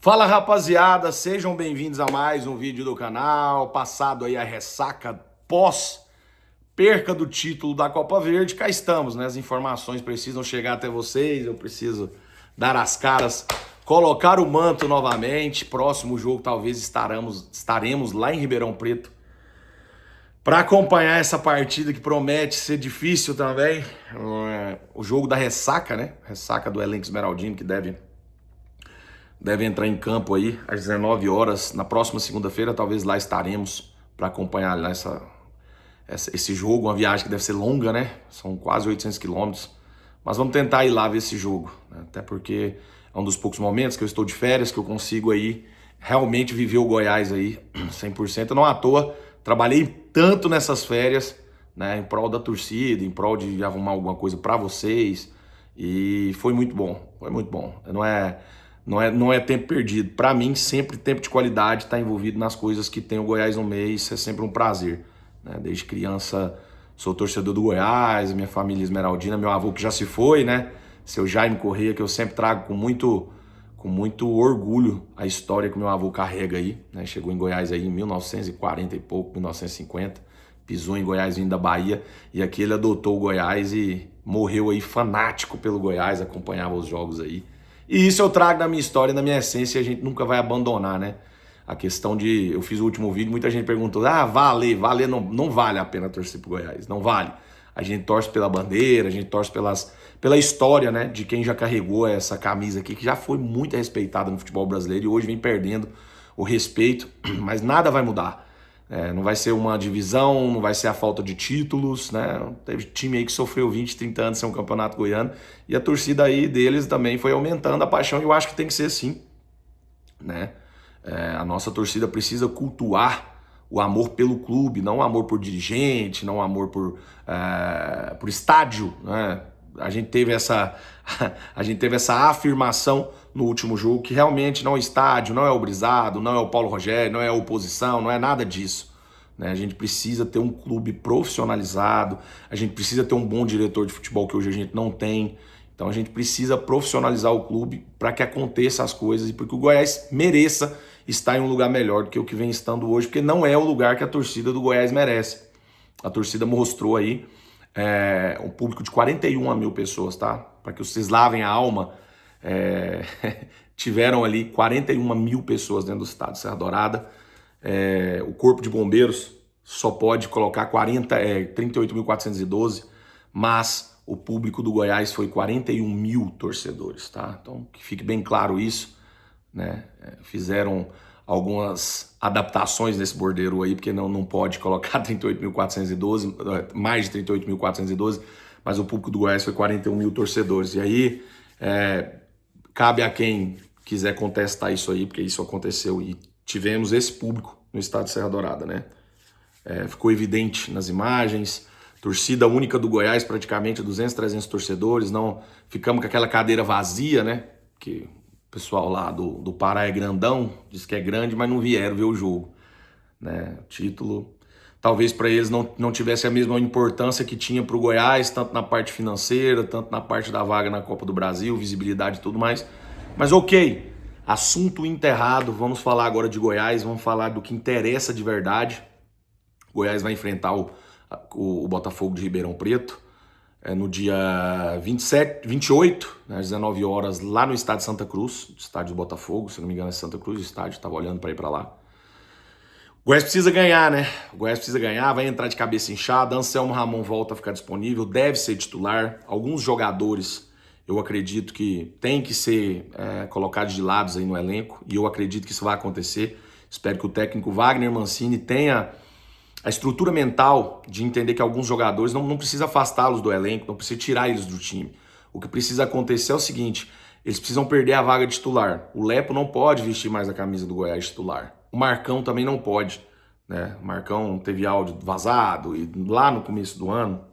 Fala rapaziada, sejam bem-vindos a mais um vídeo do canal. Passado aí a ressaca pós perca do título da Copa Verde, cá estamos, né? As informações precisam chegar até vocês, eu preciso dar as caras, colocar o manto novamente. Próximo jogo talvez estaremos lá em Ribeirão Preto para acompanhar essa partida que promete ser difícil também. O jogo da ressaca, né? Ressaca do elenco esmeraldino que deve entrar em campo aí às 19 horas. Na próxima segunda-feira, talvez lá estaremos para acompanhar esse jogo. Uma viagem que deve ser longa, né? São quase 800 quilômetros. Mas vamos tentar ir lá ver esse jogo, né? Até porque é um dos poucos momentos que eu estou de férias, que eu consigo aí realmente viver o Goiás aí 100%. Não à toa, trabalhei tanto nessas férias, né? Em prol da torcida, em prol de arrumar alguma coisa para vocês. E foi muito bom, foi muito bom. Não é tempo perdido. Para mim, sempre tempo de qualidade está envolvido nas coisas que tem o Goiás no meio. Isso é sempre um prazer, né? Desde criança sou torcedor do Goiás, minha família esmeraldina, meu avô que já se foi, né? Seu Jaime Corrêa, que eu sempre trago com muito orgulho a história que meu avô carrega aí, né? Chegou em Goiás aí em 1940 e pouco, 1950, pisou em Goiás vindo da Bahia, e aqui ele adotou o Goiás e morreu aí fanático pelo Goiás, acompanhava os jogos aí. E isso eu trago na minha história, na minha essência, e a gente nunca vai abandonar, né? A questão de... Eu fiz o último vídeo, muita gente perguntou, vale, não vale a pena torcer pro Goiás, não vale. A gente torce pela bandeira, a gente torce pela história, né? De quem já carregou essa camisa aqui, que já foi muito respeitada no futebol brasileiro e hoje vem perdendo o respeito, mas nada vai mudar. Não vai ser uma divisão, não vai ser a falta de títulos, né? Teve time aí que sofreu 20, 30 anos sem um campeonato goiano e a torcida aí deles também foi aumentando a paixão e eu acho que tem que ser assim, né? A nossa torcida precisa cultuar o amor pelo clube, não o amor por dirigente, não o amor por estádio, né? A gente teve essa afirmação no último jogo que realmente não é o estádio, não é o Brisado, não é o Paulo Rogério, não é a oposição, não é nada disso, né? A gente precisa ter um clube profissionalizado, a gente precisa ter um bom diretor de futebol que hoje a gente não tem. Então a gente precisa profissionalizar o clube para que aconteça as coisas e para que o Goiás mereça estar em um lugar melhor do que o que vem estando hoje, porque não é o lugar que a torcida do Goiás merece. A torcida mostrou aí um público de 41 mil pessoas, tá? Para que vocês lavem a alma, tiveram ali 41 mil pessoas dentro do estado de Serra Dourada. O Corpo de Bombeiros só pode colocar 38.412, mas o público do Goiás foi 41 mil torcedores, tá? Então que fique bem claro isso, né? Fizeram algumas adaptações nesse bordeiro aí, porque não pode colocar 38.412, mais de 38.412, mas o público do Goiás foi 41 mil torcedores. E aí cabe a quem quiser contestar isso aí, porque isso aconteceu e tivemos esse público no estado de Serra Dourada, né? Ficou evidente nas imagens, torcida única do Goiás, praticamente 200, 300 torcedores, não ficamos com aquela cadeira vazia, né? Que o pessoal lá do Pará é grandão, diz que é grande, mas não vieram ver o jogo, né? O título, talvez para eles não tivesse a mesma importância que tinha para o Goiás, tanto na parte financeira, tanto na parte da vaga na Copa do Brasil, visibilidade e tudo mais. Mas ok, assunto enterrado, vamos falar agora de Goiás, vamos falar do que interessa de verdade. O Goiás vai enfrentar o Botafogo de Ribeirão Preto no dia 28, né, às 19 horas, lá no estádio Santa Cruz, estádio do Botafogo, se não me engano é Santa Cruz o estádio, estava olhando para ir para lá. O Goiás precisa ganhar, né? O Goiás precisa ganhar, vai entrar de cabeça inchada, Anselmo Ramon volta a ficar disponível, deve ser titular. Alguns jogadores eu acredito que tem que ser colocados de lados aí no elenco, e eu acredito que isso vai acontecer. Espero que o técnico Wagner Mancini tenha a estrutura mental de entender que alguns jogadores não precisa afastá-los do elenco, não precisa tirar eles do time. O que precisa acontecer é o seguinte, eles precisam perder a vaga de titular. O Lepo não pode vestir mais a camisa do Goiás titular. O Marcão também não pode, né? O Marcão teve áudio vazado e lá no começo do ano,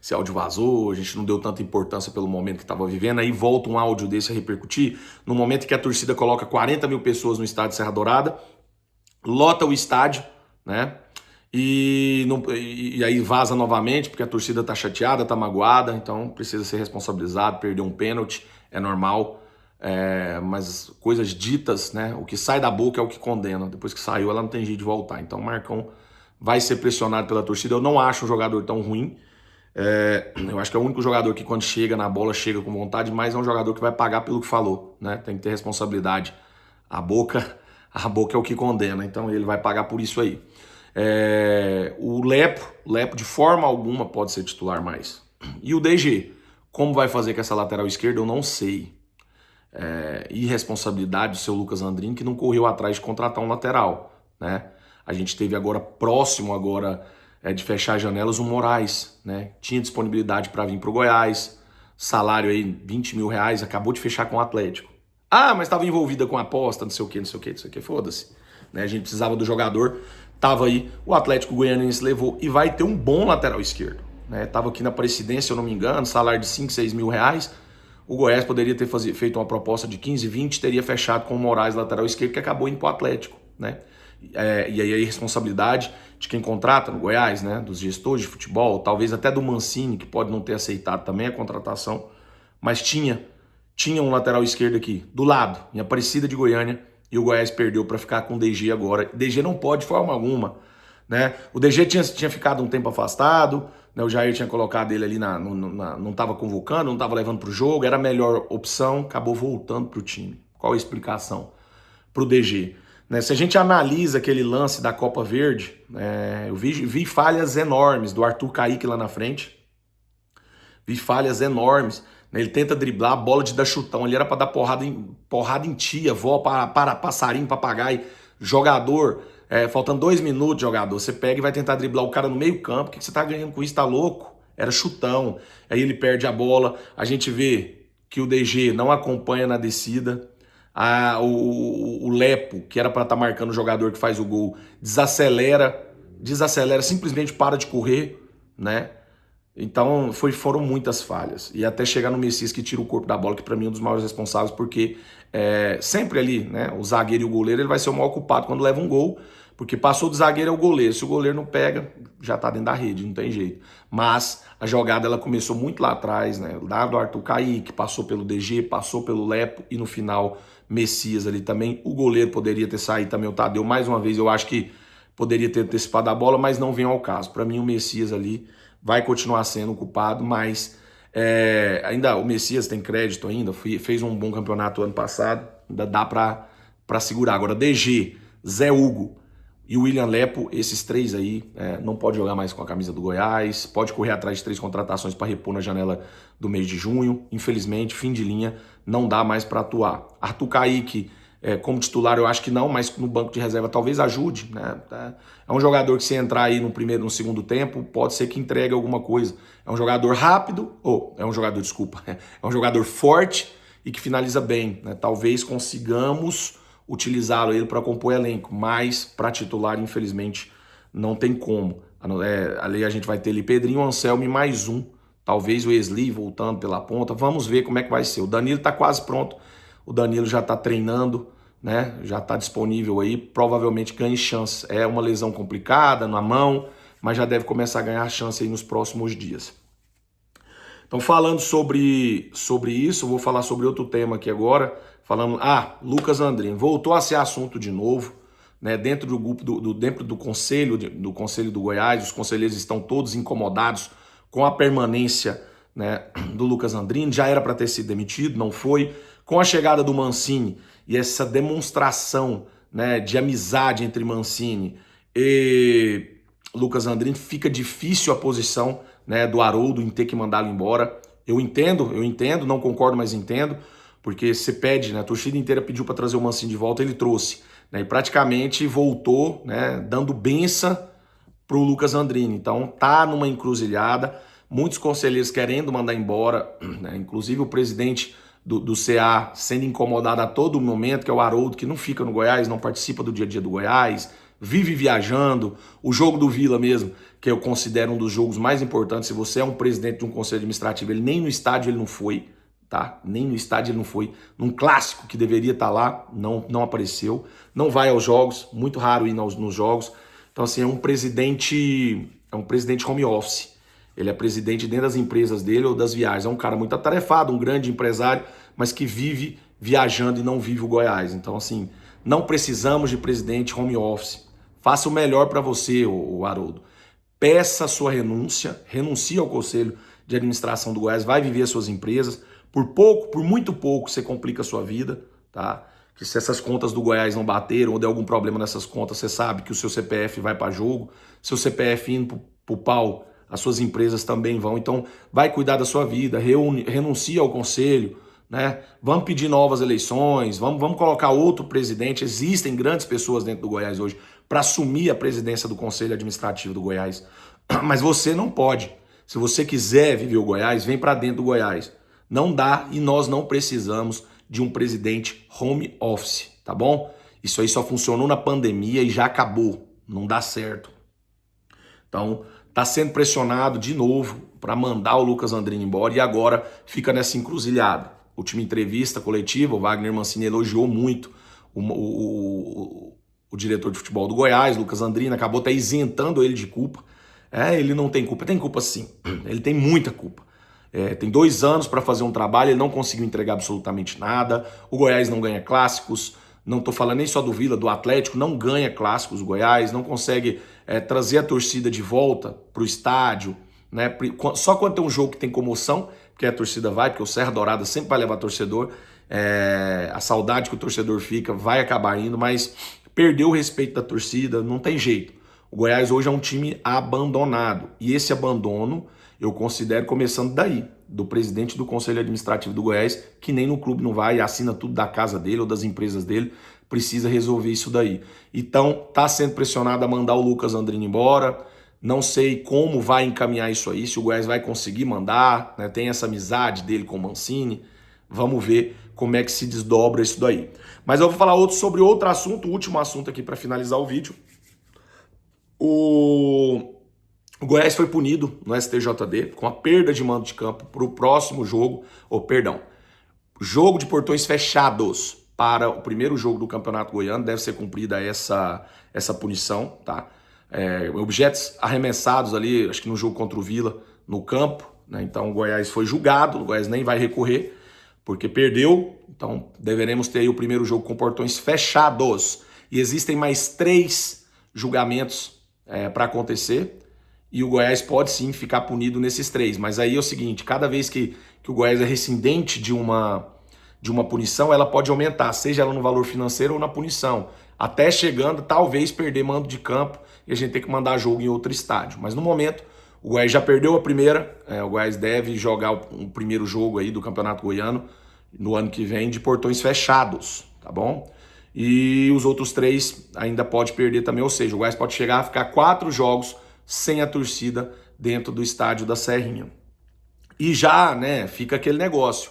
esse áudio vazou, a gente não deu tanta importância pelo momento que estava vivendo, aí volta um áudio desse a repercutir, no momento que a torcida coloca 40 mil pessoas no estádio de Serra Dourada, lota o estádio, né? E aí vaza novamente, porque a torcida tá chateada, tá magoada, então precisa ser responsabilizado, perdeu um pênalti, é normal. mas coisas ditas, né? O que sai da boca é o que condena. Depois que saiu, ela não tem jeito de voltar. Então o Marcão vai ser pressionado pela torcida. Eu não acho um jogador tão ruim. Eu acho que é o único jogador que quando chega na bola, chega com vontade, mas é um jogador que vai pagar pelo que falou, né? Tem que ter responsabilidade. A boca é o que condena, então ele vai pagar por isso aí. O Lepo de forma alguma pode ser titular mais. E o DG, como vai fazer com essa lateral esquerda, eu não sei. Irresponsabilidade do seu Lucas Andrino, que não correu atrás de contratar um lateral, né? A gente teve agora, próximo agora de fechar janelas, o Moraes, né? Tinha disponibilidade para vir para o Goiás, salário aí 20 mil reais, acabou de fechar com o Atlético. Ah, mas estava envolvida com aposta, não sei o que, foda-se. Né? A gente precisava do jogador, tava aí, o Atlético Goianiense levou e vai ter um bom lateral esquerdo. Né? Tava aqui na Presidência, se eu não me engano, salário de 5, 6 mil reais. O Goiás poderia ter feito uma proposta de 15, 20, teria fechado com o Moraes, lateral esquerdo, que acabou indo para o Atlético. Né? E aí a responsabilidade de quem contrata no Goiás, né? Dos gestores de futebol, talvez até do Mancini, que pode não ter aceitado também a contratação, mas tinha um lateral esquerdo aqui, do lado, em Aparecida de Goiânia, e o Goiás perdeu para ficar com o DG agora. DG não pode de forma alguma. Né? O DG tinha ficado um tempo afastado, né? O Jair tinha colocado ele ali, não estava convocando, não estava levando para o jogo, era a melhor opção, acabou voltando para o time. Qual a explicação para o DG? Né? Se a gente analisa aquele lance da Copa Verde, eu vi falhas enormes do Arthur Kaique lá na frente, vi falhas enormes. Ele tenta driblar, a bola de dar chutão. Ali era para dar porrada em tia, vó, para passarinho, papagaio, jogador. Faltando 2 minutos, jogador. Você pega e vai tentar driblar o cara no meio campo. O que você tá ganhando com isso? Tá louco? Era chutão. Aí ele perde a bola. A gente vê que o DG não acompanha na descida. O Lepo, que era para estar marcando o jogador que faz o gol, desacelera, simplesmente para de correr, né? Então foram muitas falhas. E até chegar no Messias, que tira o corpo da bola, que para mim é um dos maiores responsáveis, porque sempre ali, né, o zagueiro e o goleiro, ele vai ser o maior culpado quando leva um gol, porque passou do zagueiro é o goleiro. Se o goleiro não pega, já tá dentro da rede, não tem jeito. Mas a jogada ela começou muito lá atrás, né? Lá do Arthur Kaique, passou pelo DG, passou pelo Lepo e no final Messias ali também. O goleiro poderia ter saído também, o Tadeu, mais uma vez, eu acho que poderia ter antecipado a bola, mas não vem ao caso. Para mim o Messias ali vai continuar sendo o culpado, mas ainda o Messias tem crédito ainda, fez um bom campeonato ano passado, ainda dá para segurar. Agora DG, Zé Hugo e o William Lepo, esses três aí, não pode jogar mais com a camisa do Goiás, pode correr atrás de 3 contratações para repor na janela do mês de junho. Infelizmente, fim de linha, não dá mais para atuar. Arthur Kaique, como titular, eu acho que não, mas no banco de reserva talvez ajude. Né? É um jogador que, se entrar aí no segundo tempo, pode ser que entregue alguma coisa. É um jogador rápido, é um jogador forte e que finaliza bem. Né? Talvez consigamos utilizá-lo ele para compor elenco, mas para titular, infelizmente, não tem como. Ali a gente vai ter ali Pedrinho, Anselmo e mais um, talvez o Wesley voltando pela ponta. Vamos ver como é que vai ser. O Danilo está quase pronto, o Danilo já está treinando, né? Já está disponível aí, provavelmente ganhe chance. É uma lesão complicada na mão, mas já deve começar a ganhar chance aí nos próximos dias. Então, falando sobre isso, vou falar sobre outro tema aqui agora. Falando, Lucas Andrino voltou a ser assunto de novo, né? Dentro do grupo, dentro do conselho do Goiás, os conselheiros estão todos incomodados com a permanência, né, do Lucas Andrino. Já era para ter sido demitido, não foi. Com a chegada do Mancini e essa demonstração, né, de amizade entre Mancini e Lucas Andrino, fica difícil a posição, né, do Haroldo em ter que mandá-lo embora. Eu entendo, não concordo, mas entendo. Porque você pede, né? A torcida inteira pediu para trazer o Mancini de volta, ele trouxe. Né? E praticamente voltou, né, dando benção para o Lucas Andrino. Então tá numa encruzilhada, muitos conselheiros querendo mandar embora, né? Inclusive o presidente do CA sendo incomodado a todo momento, que é o Haroldo, que não fica no Goiás, não participa do dia a dia do Goiás, vive viajando. O jogo do Vila mesmo, que eu considero um dos jogos mais importantes. Se você é um presidente de um conselho administrativo, ele nem no estádio ele não foi. Tá? Nem no estádio ele não foi. Num clássico que deveria estar lá, não apareceu. Não vai aos jogos, muito raro ir nos jogos. Então, assim, é um presidente home office. Ele é presidente dentro das empresas dele ou das viagens. É um cara muito atarefado, um grande empresário, mas que vive viajando e não vive o Goiás. Então, assim, não precisamos de presidente home office. Faça o melhor para você, o Haroldo. Peça a sua renúncia, renuncie ao Conselho de Administração do Goiás, vai viver as suas empresas. Por pouco, por muito pouco, você complica a sua vida, tá? Que se essas contas do Goiás não bateram ou der algum problema nessas contas, você sabe que o seu CPF vai para jogo. Seu CPF indo pro pau, as suas empresas também vão. Então, vai cuidar da sua vida, renuncia ao conselho, né? Vamos pedir novas eleições, vamos colocar outro presidente. Existem grandes pessoas dentro do Goiás hoje para assumir a presidência do Conselho Administrativo do Goiás. Mas você não pode. Se você quiser viver o Goiás, vem para dentro do Goiás. Não dá e nós não precisamos de um presidente home office, tá bom? Isso aí só funcionou na pandemia e já acabou. Não dá certo. Então, tá sendo pressionado de novo para mandar o Lucas Andrino embora e agora fica nessa encruzilhada. Última entrevista coletiva, o Wagner Mancini elogiou muito o diretor de futebol do Goiás, Lucas Andrino, acabou até isentando ele de culpa. Ele não tem culpa. Tem culpa sim. Ele tem muita culpa. Tem 2 anos para fazer um trabalho, ele não conseguiu entregar absolutamente nada. O Goiás não ganha clássicos. Não estou falando nem só do Vila, do Atlético. Não ganha clássicos o Goiás. Não consegue trazer a torcida de volta para o estádio. Né? Só quando tem um jogo que tem comoção, porque a torcida vai, porque o Serra Dourada sempre vai levar torcedor. A saudade que o torcedor fica vai acabar indo, mas perdeu o respeito da torcida, não tem jeito. O Goiás hoje é um time abandonado. E esse abandono eu considero começando daí, do presidente do Conselho Administrativo do Goiás, que nem no clube não vai, assina tudo da casa dele ou das empresas dele, precisa resolver isso daí. Então, tá sendo pressionado a mandar o Lucas Andrino embora. Não sei como vai encaminhar isso aí, se o Goiás vai conseguir mandar, né? Tem essa amizade dele com o Mancini. Vamos ver como é que se desdobra isso daí. Mas eu vou falar sobre outro assunto, o último assunto aqui para finalizar o vídeo. O Goiás foi punido no STJD com a perda de mando de campo para o próximo jogo, jogo de portões fechados para o primeiro jogo do Campeonato Goiano. Deve ser cumprida essa punição, tá? Objetos arremessados ali, acho que no jogo contra o Vila, no campo, né? Então o Goiás foi julgado, o Goiás nem vai recorrer, porque perdeu. Então deveremos ter aí o primeiro jogo com portões fechados. E existem mais 3 julgamentos para acontecer. E o Goiás pode sim ficar punido nesses 3. Mas aí é o seguinte, cada vez que o Goiás é rescindente de uma punição, ela pode aumentar, seja ela no valor financeiro ou na punição. Até chegando, talvez, perder mando de campo e a gente ter que mandar jogo em outro estádio. Mas no momento, o Goiás já perdeu a primeira. O Goiás deve jogar o primeiro jogo aí do Campeonato Goiano no ano que vem de portões fechados, tá bom? E os outros 3 ainda pode perder também, ou seja, o Goiás pode chegar a ficar 4 jogos sem a torcida dentro do estádio da Serrinha. E já, né, fica aquele negócio.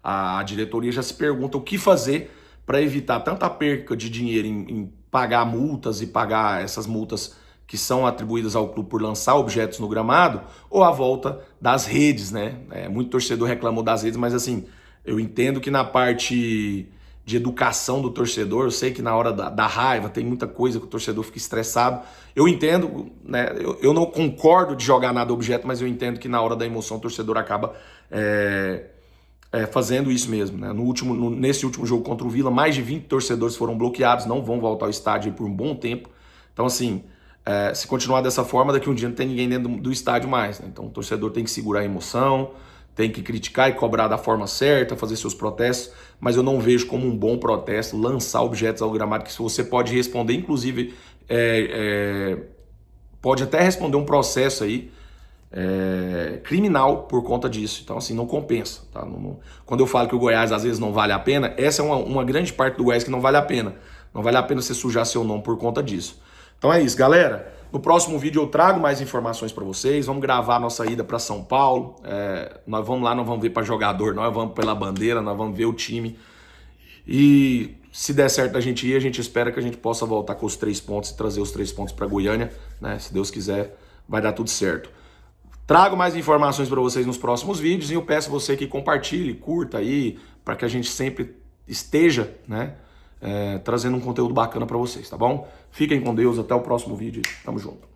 A diretoria já se pergunta o que fazer para evitar tanta perca de dinheiro em pagar multas e pagar essas multas que são atribuídas ao clube por lançar objetos no gramado, ou a volta das redes, né? Muito torcedor reclamou das redes, mas assim, eu entendo que na parte de educação do torcedor, eu sei que na hora da raiva tem muita coisa que o torcedor fica estressado. Eu entendo, né? Eu não concordo de jogar nada objeto, mas eu entendo que na hora da emoção o torcedor acaba fazendo isso mesmo, né? Nesse último jogo contra o Vila, mais de 20 torcedores foram bloqueados, não vão voltar ao estádio por um bom tempo. Então, assim, se continuar dessa forma, daqui a um dia não tem ninguém dentro do estádio mais, né? Então o torcedor tem que segurar a emoção, tem que criticar e cobrar da forma certa, fazer seus protestos, mas eu não vejo como um bom protesto lançar objetos ao gramado, que você pode responder, inclusive, pode até responder um processo aí, criminal por conta disso. Então, assim, não compensa, tá? Quando eu falo que o Goiás às vezes não vale a pena, essa é uma grande parte do Goiás que não vale a pena. Não vale a pena você sujar seu nome por conta disso. Então é isso, galera. No próximo vídeo eu trago mais informações para vocês. Vamos gravar a nossa ida para São Paulo. Nós vamos lá, nós vamos ver para jogador, nós vamos pela bandeira, nós vamos ver o time. E se der certo a gente ir, a gente espera que a gente possa voltar com os 3 pontos e trazer os 3 pontos para Goiânia, né? Se Deus quiser, vai dar tudo certo. Trago mais informações para vocês nos próximos vídeos e eu peço você que compartilhe, curta aí, para que a gente sempre esteja, né, trazendo um conteúdo bacana para vocês, tá bom? Fiquem com Deus, até o próximo vídeo. Tamo junto.